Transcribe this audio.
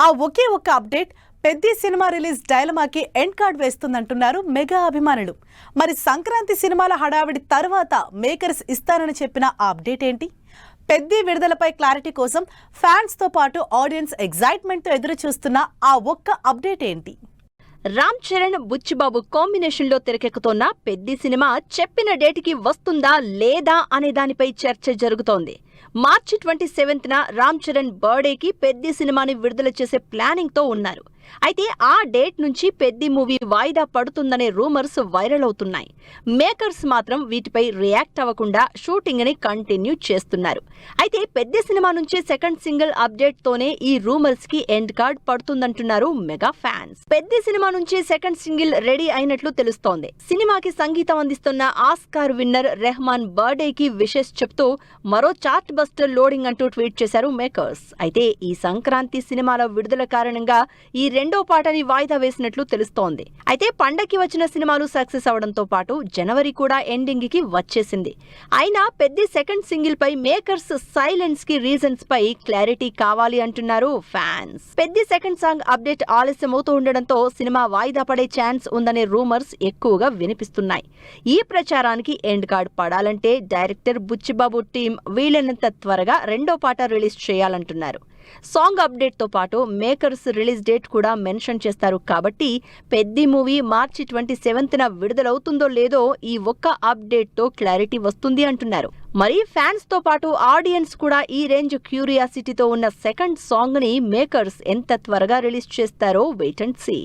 ఆ ఒకే ఒక్క అప్డేట్ పెద్ది సినిమా రిలీజ్ డైలమాకి ఎండ్ కార్డ్ వేస్తుందంటున్నారు మెగా అభిమానులు. మరి సంక్రాంతి సినిమాల హడావిడి తర్వాత మేకర్స్ ఇస్తారని చెప్పిన ఆ అప్డేట్ ఏంటి? పెద్ది విడుదలపై క్లారిటీ కోసం ఫ్యాన్స్ తో పాటు ఆడియన్స్ ఎగ్జైట్మెంట్ తో ఎదురు చూస్తున్న ఆ ఒక్క అప్డేట్ ఏంటి? రామ్ చరణ్ బుచ్చిబాబు కాంబినేషన్ లో తెరకెక్కుతోన్న పెద్ది సినిమా చెప్పిన డేట్కి వస్తుందా లేదా అనే దానిపై చర్చ జరుగుతోంది. మార్చి 27న రామ్ చరణ్ బర్త్డేకి పెద్ది సినిమాని విడుదల చేసే ప్లానింగ్ తో ఉన్నారు. అయితే ఆ డేట్ నుంచి పెద్ది మూవీ వాయిదా పడుతుందనే రూమర్స్ వైరల్ అవుతున్నాయి. మేకర్స్ మాత్రం వీటిపై రియాక్ట్ అవ్వకుండా షూటింగ్ ని కంటిన్యూ చేస్తున్నారు. అయితే పెద్ది సినిమా నుంచి సెకండ్ సింగిల్ అప్డేట్ తోనే ఈ రూమర్స్ కి ఎండ్ కార్డ్ పడుతుందంటున్నారు మెగా ఫ్యాన్స్. పెద్ది సినిమా నుంచి సెకండ్ సింగిల్ రెడీ అయినట్లు తెలుస్తోంది. సినిమాకి సంగీతం అందిస్తున్న ఆస్కార్ విన్నర్ రెహమాన్ బర్త్డే కి విషెస్ చెప్తూ మరో చార్ట్ బస్టర్ లోడింగ్ అంటూ ట్వీట్ చేశారు మేకర్స్. అయితే ఈ సంక్రాంతి సినిమాల విడుదల కారణంగా ఈ రెండో పాటని వాయిదా వేసినట్లు తెలుస్తోంది. అయితే పండక్కి వచ్చిన సినిమాలు సక్సెస్ అవడంతో పాటు జనవరి కూడా ఎండింగ్ కి వచ్చేసింది. అయినా పెద్ది సెకండ్ సింగిల్ పై మేకర్స్ సైలెన్స్ కి రీజన్స్ పై క్లారిటీ కావాలి అంటున్నారు fans. Peddi second song update ఆలస్యం అవుతూ ఉండడంతో సినిమా వాయిదా పడే ఛాన్స్ ఉందనే రూమర్స్ ఎక్కువగా వినిపిస్తున్నాయి. ఈ ప్రచారానికి ఎండ్ కార్డ్ పడాలంటే డైరెక్టర్ బుచ్చిబాబు టీం వీలైనంత త్వరగా రెండో పాట రిలీజ్ చేయాలంటున్నారు. సాంగ్ అప్డేట్ తో పాటు మేకర్స్ రిలీజ్ డేట్ కూడా మెన్షన్ చేస్తారు. కాబట్టి పెద్ది మూవీ మార్చి 27న విడుదలవుతుందో లేదో ఈ ఒక్క అప్డేట్ తో క్లారిటీ వస్తుంది అంటున్నారు. మరి ఫ్యాన్స్ తో పాటు ఆడియన్స్ కూడా ఈ రేంజ్ క్యూరియాసిటీతో ఉన్న సెకండ్ సాంగ్ ని మేకర్స్ ఎంత త్వరగా రిలీజ్ చేస్తారో వెయిట్ అండ్ సీ.